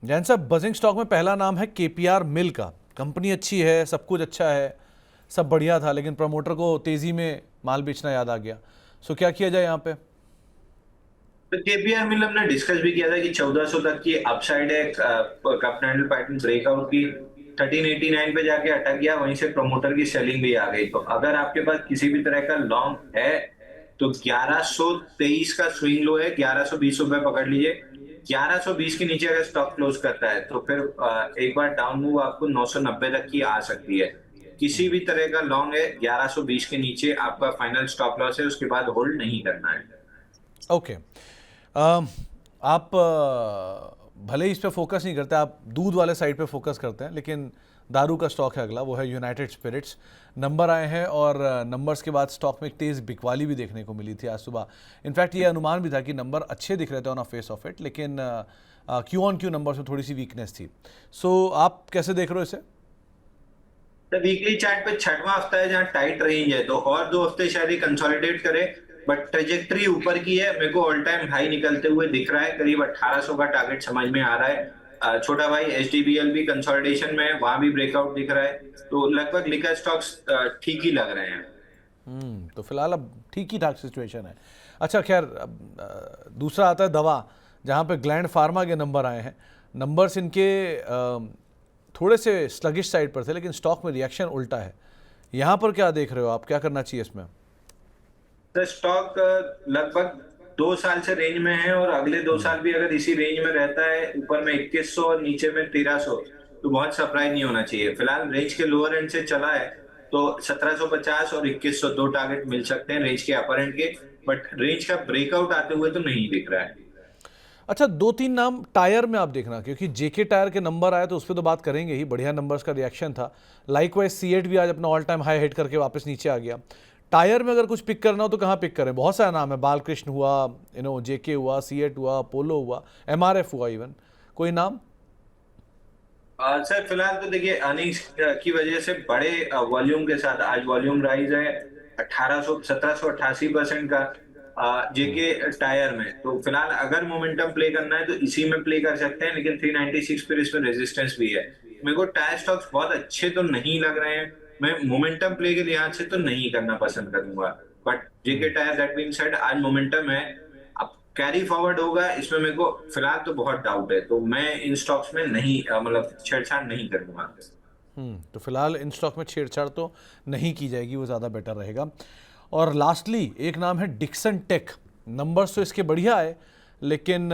जैन साहब, buzzing stock में पहला नाम है केपीआर मिल का। कंपनी अच्छी है, सब कुछ अच्छा है, सब बढ़िया था, लेकिन प्रमोटर को तेजी में माल बेचना याद आ गया। सो क्या किया जाए यहाँ पे? तो केपीआर मिल हमने डिस्कस भी किया था कि 1400 तक की अपसाइड है, कैंडल पैटर्न ब्रेकआउट की 1389 पे जाके अटक गया, वहीं से प्रमोटर की सेलिंग भी आ गई। तो अगर आपके पास किसी भी तरह का लॉन्ग है तो 1123 का स्विंग लो है, 1120 रुपए पकड़ लीजिए। 1120 के नीचे अगर स्टॉक क्लोज करता है तो फिर एक बार डाउन मूव आपको 990 तक की आ सकती है। किसी भी तरह का लॉन्ग है 1120 के नीचे आपका फाइनल स्टॉप लॉस है, उसके बाद होल्ड नहीं करना है। ओके। आप भले ही इस पे फोकस नहीं करते, आप दूध वाले साइड पे फोकस करते हैं, लेकिन दारू का स्टॉक है अगला, वो है यूनाइटेड स्पिरिट्स। नंबर आए हैं और नंबर्स के बाद स्टॉक में एक तेज़ बिकवाली भी देखने को मिली थी आज सुबह। इनफैक्ट ये अनुमान भी था कि नंबर अच्छे दिख रहे थे on a face of it, लेकिन क्यू ऑन क्यू नंबर्स में थोड़ी सी वीकनेस थी। सो आप कैसे देख रहे हो इसे? तो वीकली चार्ट पे छठवां हफ्ता है जहां टाइट रेंज है, तो और 2 हफ्ते शायद ही कंसोलिडेट करे। बट ट्रेजेक्टरी ऊपर की है, मेरे को ऑल टाइम हाई निकलते हुए दिख रहा है, करीब 1800 का टारगेट समझ में आ रहा है। छोटा भाई एचडीबीएल भी कंसोलिडेशन में है, वहां भी ब्रेकआउट दिख रहा है। तो लगभग लिकर स्टॉक्स ठीक ही लग रहे हैं। तो फिलहाल अब ठीक ही ठाक सिचुएशन है। अच्छा, खैर, अब, दूसरा आता है दवा, जहाँ पे ग्लैंड फार्मा के नंबर आए हैं। नंबर्स इनके थोड़े से स्लगिश साइड पर थे, लेकिन स्टॉक में रिएक्शन उल्टा है। यहाँ पर क्या देख रहे हो आप, क्या करना चाहिए इसमें? तो स्टॉक लगभग 2 साल से रेंज में है, और अगले 2 साल भी अगर इसी रेंज में रहता है, ऊपर में 2100 और नीचे में 1300, तो बहुत सरप्राइज नहीं होना चाहिए। फिलहाल रेंज के लोअर एंड से चला है, तो 1750 और 2100 दो टारगेट मिल सकते हैं रेंज के अपर एंड के। बट रेंज का ब्रेकआउट आते हुए तो नहीं दिख रहा है। अच्छा, दो तीन नाम टायर में आप देखना, क्योंकि जेके टायर के नंबर आए तो उस पर तो बात करेंगे ही, बढ़िया नंबर्स का रिएक्शन था। लाइकवाइज सी8 भी आज अपना ऑल टाइम हाई हिट करके वापस नीचे आ गया। टायर में अगर कुछ पिक करना हो तो कहाँ पिक करें? बहुत सारा नाम है, बालकृष्ण हुआ, जेके हुआ, सी8 हुआ, पोलो हुआ, एमआरएफ हुआ इवन। कोई नाम? सर फिलहाल तो देखिए अर्निंग्स की वजह से बड़े वॉल्यूम के साथ आज वॉल्यूम राइज है 1788% का जेके टायर में। तो फिलहाल अगर मोमेंटम प्ले करना है तो इसी में प्ले कर सकते हैं, लेकिन 396 पर इसमें रेजिस्टेंस भी है। मेरे को टायर स्टॉक्स बहुत अच्छे तो नहीं लग रहे हैं, मैं मोमेंटम प्ले के लिहाज से तो नहीं करना पसंद करूंगा। But JK tyre that being said आज मोमेंटम है, अब कैरी फॉरवर्ड होगा इसमें मेरे को फिलहाल तो बहुत डाउट है, तो मैं इन स्टॉक्स में नहीं मतलब छेड़छाड़ नहीं करूंगा। तो फिलहाल इन स्टॉक में छेड़छाड़ तो नहीं की जाएगी, वो ज़्यादा बेटर रहेगा। और लास्टली एक नाम है डिक्सन टेक। नंबर्स तो इसके बढ़िया है, लेकिन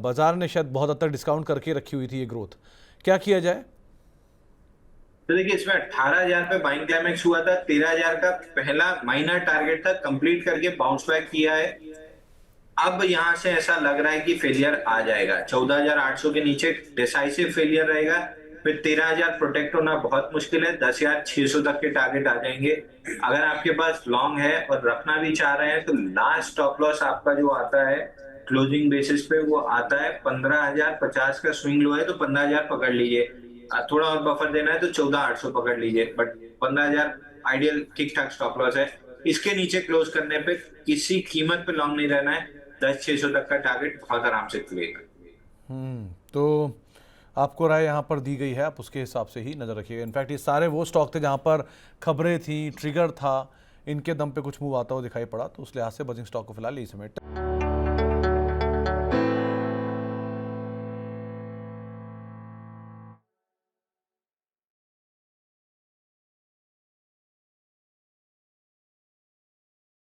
बाजार ने शायद बहुत हद तक डिस्काउंट करके रखी हुई थी ये ग्रोथ। क्या किया जाए? तो देखिए इसमें 18,000 पे बाइंग क्लाइमेक्स हुआ था, 13,000 का पहला माइनर टारगेट था, कंप्लीट करके बाउंस बैक किया है। अब यहां से ऐसा लग रहा है कि फेलियर आ जाएगा, 14,800 के नीचे डिसाइसिव फेलियर रहेगा। फिर 13,000 प्रोटेक्ट होना बहुत मुश्किल है, 10,600 तक के टारगेट आ जाएंगे। अगर आपके पास लॉन्ग है और रखना भी चाह रहे हैं तो लास्ट स्टॉप लॉस आपका जो आता है क्लोजिंग बेसिस पे वो आता है 15,050 का स्विंग लो है, तो 15,000 पकड़ लीजिए। थोड़ा और बफर देना है तो 14,800 पकड़ लीजिए, बट 15,000 आइडियल ठीक ठाक स्टॉप लॉस है। इसके नीचे क्लोज करने पे किसी कीमत पे लॉन्ग नहीं रहना है, 10,600 तक का टारगेट बहुत आराम से खुलेगा। तो आपको राय यहाँ पर दी गई है, आप उसके हिसाब से ही नज़र रखिएगा। इनफैक्ट ये सारे वो स्टॉक थे जहाँ पर खबरें थी, ट्रिगर था, इनके दम पे कुछ मूव आता हुआ दिखाई पड़ा, तो उस लिहाज से बजिंग स्टॉक को फिलहाल यही समेट